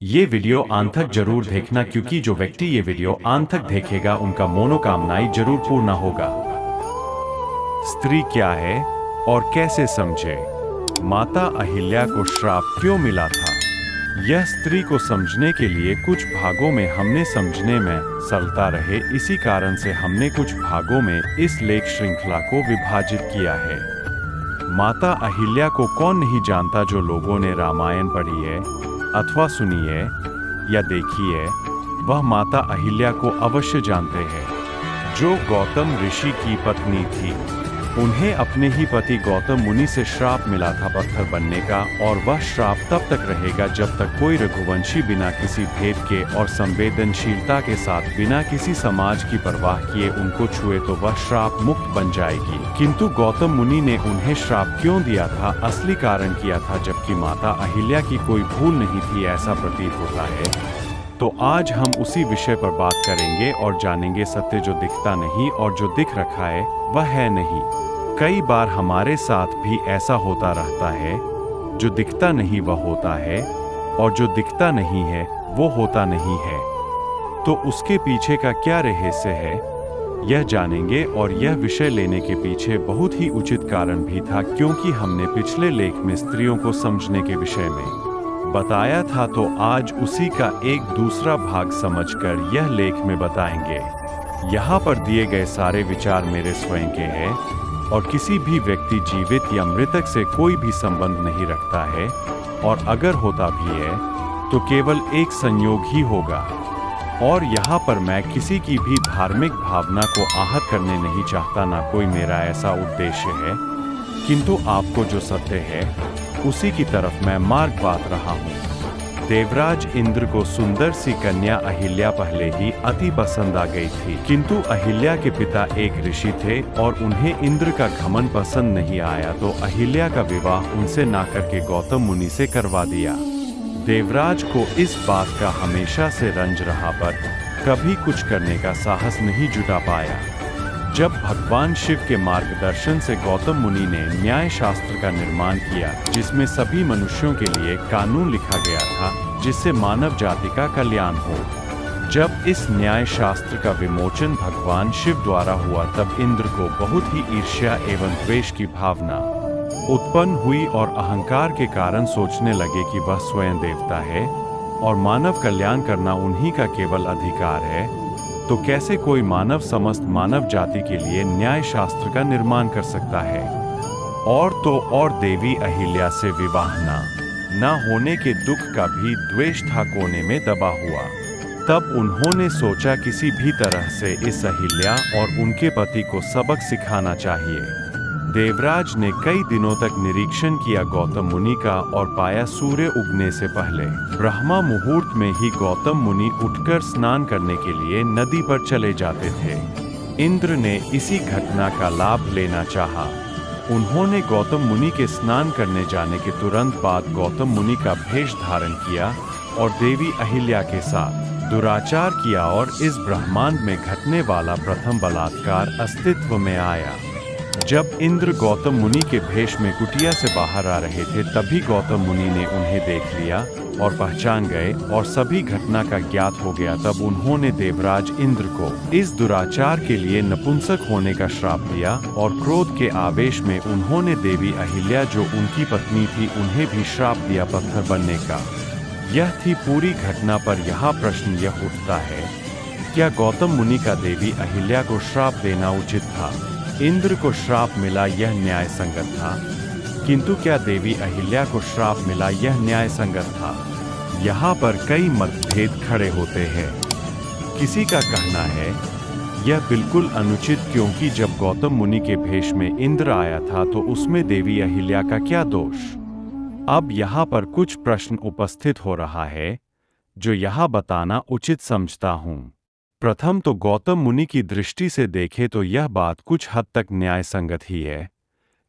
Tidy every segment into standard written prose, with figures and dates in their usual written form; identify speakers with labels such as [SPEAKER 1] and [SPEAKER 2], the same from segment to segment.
[SPEAKER 1] ये वीडियो अंत तक जरूर देखना क्योंकि जो व्यक्ति ये वीडियो अंत तक देखेगा उनका मनोकामनाएं जरूर पूर्ण होगा। स्त्री क्या है और कैसे समझे? माता अहिल्या को श्राप क्यों मिला था? यह स्त्री को समझने के लिए कुछ भागों में हमने समझने में सरलता रहे, इसी कारण से हमने कुछ भागों में इस लेख श्रृंखला को विभाजित किया है। माता अहिल्या को कौन नहीं जानता? जो लोगों ने रामायण पढ़ी है अथवा सुनी है या देखी है, वह माता अहिल्या को अवश्य जानते हैं, जो गौतम ऋषि की पत्नी थी। उन्हें अपने ही पति गौतम मुनि से श्राप मिला था पत्थर बनने का, और वह श्राप तब तक रहेगा जब तक कोई रघुवंशी बिना किसी भेद के और संवेदनशीलता के साथ, बिना किसी समाज की परवाह किए उनको छुए तो वह श्राप मुक्त बन जाएगी। किंतु गौतम मुनि ने उन्हें श्राप क्यों दिया था? असली कारण किया था, जबकि माता अहिल्या की कोई भूल नहीं थी, ऐसा प्रतीत होता है। तो आज हम उसी विषय पर बात करेंगे और जानेंगे सत्य जो दिखता नहीं और जो दिख रखा है वह है नहीं। कई बार हमारे साथ भी ऐसा होता रहता है, जो दिखता नहीं वह होता है और जो दिखता नहीं है वो होता नहीं है। तो उसके पीछे का क्या रहस्य है, यह जानेंगे। और यह विषय लेने के पीछे बहुत ही उचित कारण भी था, क्योंकि हमने पिछले लेख में स्त्रियों को समझने के विषय में बताया था, तो आज उसी का एक दूसरा भाग समझकर यह लेख में बताएंगे। यहाँ पर दिए गए सारे विचार मेरे स्वयं के हैं और किसी भी व्यक्ति जीवित या मृतक से कोई भी संबंध नहीं रखता है, और अगर होता भी है तो केवल एक संयोग ही होगा। और यहाँ पर मैं किसी की भी धार्मिक भावना को आहत करने नहीं चाहता, ना कोई मेरा ऐसा उद्देश्य है, किंतु आपको जो सत्य है उसी की तरफ मैं मार्ग बात रहा हूँ। देवराज इंद्र को सुंदर सी कन्या अहिल्या पहले ही अति पसंद आ गई थी, किंतु अहिल्या के पिता एक ऋषि थे और उन्हें इंद्र का घमंड पसंद नहीं आया, तो अहिल्या का विवाह उनसे ना करके गौतम मुनि से करवा दिया। देवराज को इस बात का हमेशा से रंज रहा, पर कभी कुछ करने का साहस नहीं जुटा पाया। जब भगवान शिव के मार्गदर्शन से गौतम मुनि ने न्याय शास्त्र का निर्माण किया, जिसमें सभी मनुष्यों के लिए कानून लिखा गया था, जिससे मानव जाति का कल्याण हो, जब इस न्याय शास्त्र का विमोचन भगवान शिव द्वारा हुआ, तब इंद्र को बहुत ही ईर्ष्या एवं द्वेष की भावना उत्पन्न हुई और अहंकार के कारण सोचने लगे कि वह स्वयं देवता है और मानव कल्याण करना उन्हीं का केवल अधिकार है, तो कैसे कोई मानव समस्त मानव जाति के लिए न्याय शास्त्र का निर्माण कर सकता है। और तो और देवी अहिल्या से विवाह न होने के दुख का भी द्वेष था कोने में दबा हुआ। तब उन्होंने सोचा किसी भी तरह से इस अहिल्या और उनके पति को सबक सिखाना चाहिए। देवराज ने कई दिनों तक निरीक्षण किया गौतम मुनि का, और पाया सूर्य उगने से पहले ब्रह्मा मुहूर्त में ही गौतम मुनि उठकर स्नान करने के लिए नदी पर चले जाते थे। इंद्र ने इसी घटना का लाभ लेना चाहा। उन्होंने गौतम मुनि के स्नान करने जाने के तुरंत बाद गौतम मुनि का भेष धारण किया और देवी अहिल्या के साथ दुराचार किया, और इस ब्रह्मांड में घटने वाला प्रथम बलात्कार अस्तित्व में आया। जब इंद्र गौतम मुनि के भेष में कुटिया से बाहर आ रहे थे, तभी गौतम मुनि ने उन्हें देख लिया और पहचान गए और सभी घटना का ज्ञात हो गया। तब उन्होंने देवराज इंद्र को इस दुराचार के लिए नपुंसक होने का श्राप दिया, और क्रोध के आवेश में उन्होंने देवी अहिल्या, जो उनकी पत्नी थी, उन्हें भी श्राप दिया पत्थर बनने का। यह थी पूरी घटना। पर यहाँ प्रश्न यह उठता है, क्या गौतम मुनि का देवी अहिल्या को श्राप देना उचित था? इंद्र को श्राप मिला, यह न्याय संगत था, किंतु क्या देवी अहिल्या को श्राप मिला, यह न्याय संगत था? यहाँ पर कई मतभेद खड़े होते हैं। किसी का कहना है यह बिल्कुल अनुचित, क्योंकि जब गौतम मुनि के भेष में इंद्र आया था तो उसमें देवी अहिल्या का क्या दोष? अब यहाँ पर कुछ प्रश्न उपस्थित हो रहा है, जो यहाँ बताना उचित समझता हूँ। प्रथम तो गौतम मुनि की दृष्टि से देखें तो यह बात कुछ हद तक न्याय संगत ही है।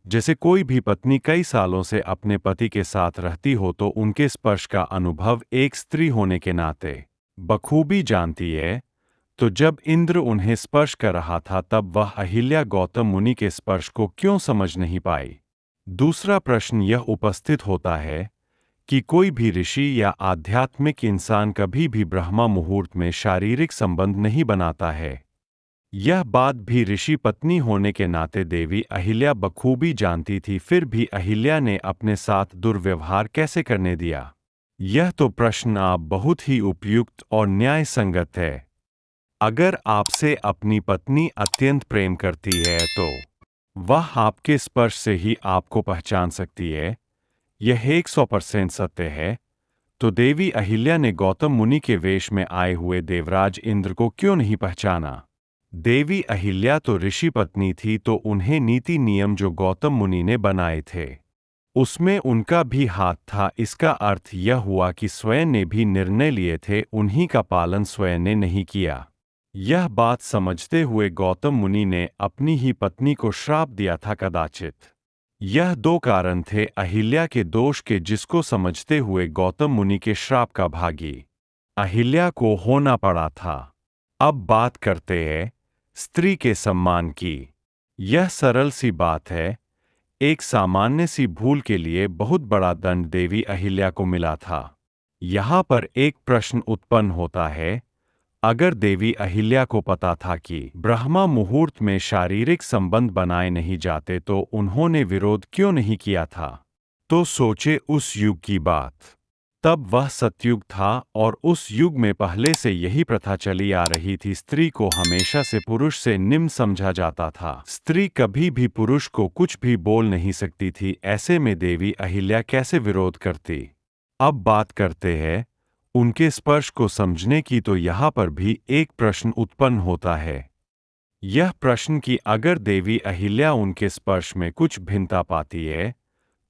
[SPEAKER 1] जैसे कोई भी पत्नी कई सालों से अपने पति के साथ रहती हो तो उनके स्पर्श का अनुभव एक स्त्री होने के नाते बखूबी जानती है, तो जब इंद्र उन्हें स्पर्श कर रहा था तब वह अहिल्या गौतम मुनि के स्पर्श को क्यों समझ नहीं पाई? दूसरा प्रश्न यह उपस्थित होता है कि कोई भी ऋषि या आध्यात्मिक इंसान कभी भी ब्रह्मा मुहूर्त में शारीरिक संबंध नहीं बनाता है। यह बात भी ऋषि पत्नी होने के नाते देवी अहिल्या बखूबी जानती थी, फिर भी अहिल्या ने अपने साथ दुर्व्यवहार कैसे करने दिया? यह तो प्रश्न आप बहुत ही उपयुक्त और न्याय संगत है। अगर आपसे अपनी पत्नी अत्यंत प्रेम करती है तो वह आपके स्पर्श से ही आपको पहचान सकती है। यह 100% सत्य है। तो देवी अहिल्या ने गौतम मुनि के वेश में आए हुए देवराज इंद्र को क्यों नहीं पहचाना? देवी अहिल्या तो ऋषि पत्नी थी, तो उन्हें नीति नियम जो गौतम मुनि ने बनाए थे उसमें उनका भी हाथ था। इसका अर्थ यह हुआ कि स्वयं ने भी निर्णय लिए थे, उन्हीं का पालन स्वयं ने नहीं किया। यह बात समझते हुए गौतम मुनि ने अपनी ही पत्नी को श्राप दिया था कदाचित। यह दो कारण थे अहिल्या के दोष के, जिसको समझते हुए गौतम मुनि के श्राप का भागी अहिल्या को होना पड़ा था। अब बात करते हैं स्त्री के सम्मान की। यह सरल सी बात है। एक सामान्य सी भूल के लिए बहुत बड़ा दंड देवी अहिल्या को मिला था। यहाँ पर एक प्रश्न उत्पन्न होता है, अगर देवी अहिल्या को पता था कि ब्रह्मा मुहूर्त में शारीरिक संबंध बनाए नहीं जाते तो उन्होंने विरोध क्यों नहीं किया था? तो सोचे उस युग की बात। तब वह सतयुग था और उस युग में पहले से यही प्रथा चली आ रही थी। स्त्री को हमेशा से पुरुष से निम्न समझा जाता था। स्त्री कभी भी पुरुष को कुछ भी बोल नहीं सकती थी। ऐसे में देवी अहिल्या कैसे विरोध करती? अब बात करते हैं उनके स्पर्श को समझने की। तो यहाँ पर भी एक प्रश्न उत्पन्न होता है। यह प्रश्न कि अगर देवी अहिल्या उनके स्पर्श में कुछ भिन्नता पाती है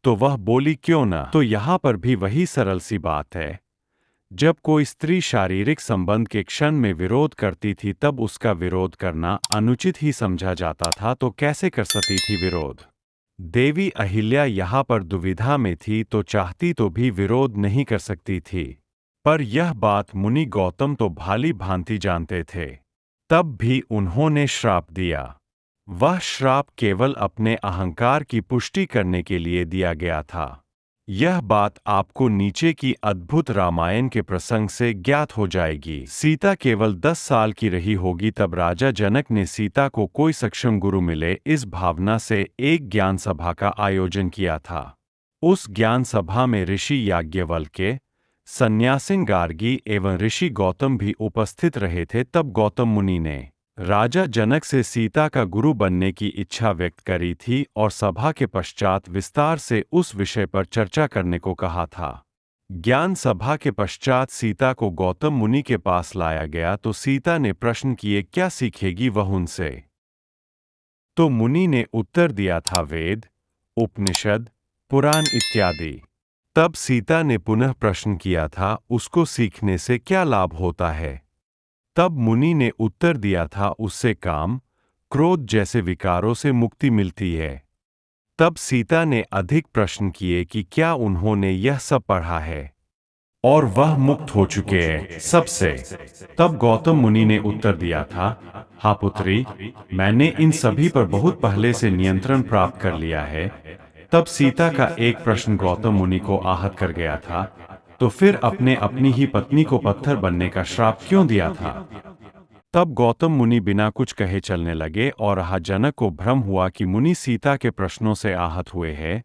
[SPEAKER 1] तो वह बोली क्यों न? तो यहाँ पर भी वही सरल सी बात है। जब कोई स्त्री शारीरिक संबंध के क्षण में विरोध करती थी तब उसका विरोध करना अनुचित ही समझा जाता था, तो कैसे कर सकती थी विरोध? देवी अहिल्या यहाँ पर दुविधा में थी, तो चाहती तो भी विरोध नहीं कर सकती थी। पर यह बात मुनि गौतम तो भाली भांति जानते थे, तब भी उन्होंने श्राप दिया। वह श्राप केवल अपने अहंकार की पुष्टि करने के लिए दिया गया था। यह बात आपको नीचे की अद्भुत रामायण के प्रसंग से ज्ञात हो जाएगी। सीता केवल 10 साल की रही होगी तब राजा जनक ने सीता को कोई सक्षम गुरु मिले, इस भावना से एक ज्ञान सभा का आयोजन किया था। उस ज्ञान सभा में ऋषि याज्ञवल्क्य, सन्यासिन गार्गी एवं ऋषि गौतम भी उपस्थित रहे थे। तब गौतम मुनि ने राजा जनक से सीता का गुरु बनने की इच्छा व्यक्त करी थी और सभा के पश्चात विस्तार से उस विषय पर चर्चा करने को कहा था। ज्ञान सभा के पश्चात सीता को गौतम मुनि के पास लाया गया तो सीता ने प्रश्न किए क्या सीखेगी वह उनसे? तो मुनि ने उत्तर दिया था वेद, उपनिषद, पुराण इत्यादि। तब सीता ने पुनः प्रश्न किया था उसको सीखने से क्या लाभ होता है? तब मुनि ने उत्तर दिया था उससे काम, क्रोध जैसे विकारों से मुक्ति मिलती है। तब सीता ने अधिक प्रश्न किए कि क्या उन्होंने यह सब पढ़ा है और वह मुक्त हो चुके हैं सबसे? तब गौतम मुनि ने उत्तर दिया था, हाँ पुत्री, मैंने इन सभी पर बहुत पहले से नियंत्रण प्राप्त कर लिया है। तब सीता का एक प्रश्न गौतम मुनि को आहत कर गया था, तो फिर अपनी ही पत्नी को पत्थर बनने का श्राप क्यों दिया था? तब गौतम मुनि बिना कुछ कहे चलने लगे और जनक को भ्रम हुआ कि मुनि सीता के प्रश्नों से आहत हुए हैं,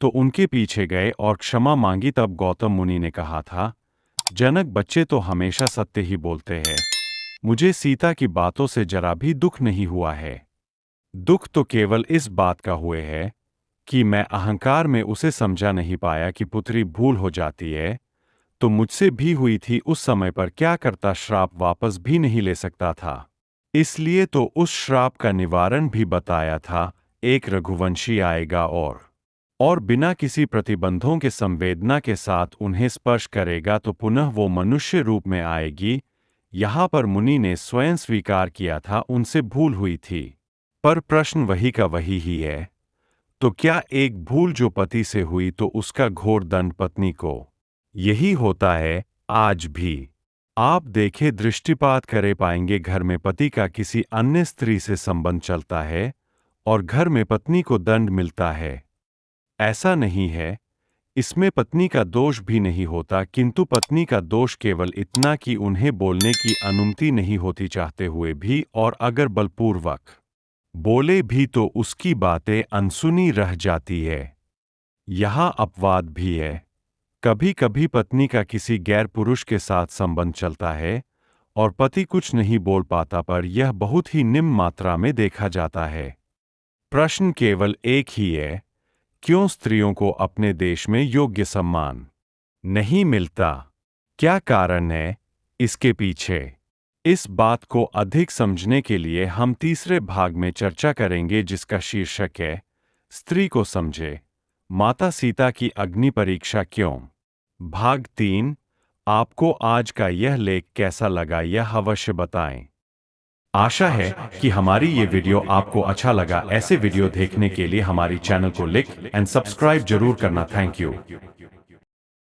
[SPEAKER 1] तो उनके पीछे गए और क्षमा मांगी। तब गौतम मुनि ने कहा था, जनक बच्चे तो हमेशा सत्य ही बोलते हैं, मुझे सीता की बातों से जरा भी दुख नहीं हुआ है। दुख तो केवल इस बात का हुए है कि मैं अहंकार में उसे समझा नहीं पाया कि पुत्री भूल हो जाती है तो मुझसे भी हुई थी। उस समय पर क्या करता, श्राप वापस भी नहीं ले सकता था, इसलिए तो उस श्राप का निवारण भी बताया था। एक रघुवंशी आएगा और बिना किसी प्रतिबंधों के संवेदना के साथ उन्हें स्पर्श करेगा तो पुनः वो मनुष्य रूप में आएगी। यहाँ पर मुनि ने स्वयं स्वीकार किया था उनसे भूल हुई थी, पर प्रश्न वही का वही ही है। तो क्या एक भूल जो पति से हुई तो उसका घोर दंड पत्नी को यही होता है? आज भी आप देखे दृष्टिपात करे पाएंगे घर में पति का किसी अन्य स्त्री से संबंध चलता है और घर में पत्नी को दंड मिलता है। ऐसा नहीं है, इसमें पत्नी का दोष भी नहीं होता, किंतु पत्नी का दोष केवल इतना कि उन्हें बोलने की अनुमति नहीं होती चाहते हुए भी, और अगर बलपूर्वक बोले भी तो उसकी बातें अनसुनी रह जाती है। यहाँ अपवाद भी है। कभी कभी पत्नी का किसी गैर पुरुष के साथ संबंध चलता है और पति कुछ नहीं बोल पाता, पर यह बहुत ही निम्न मात्रा में देखा जाता है। प्रश्न केवल एक ही है, क्यों स्त्रियों को अपने देश में योग्य सम्मान नहीं मिलता? क्या कारण है इसके पीछे? इस बात को अधिक समझने के लिए हम तीसरे भाग में चर्चा करेंगे, जिसका शीर्षक है स्त्री को समझे, माता सीता की अग्नि परीक्षा क्यों। भाग 3। आपको आज का यह लेख कैसा लगा यह अवश्य बताएं। आशा है कि हमारी ये वीडियो आपको अच्छा लगा। ऐसे वीडियो देखने के लिए हमारी चैनल को लाइक एंड सब्सक्राइब जरूर करना। Thank you.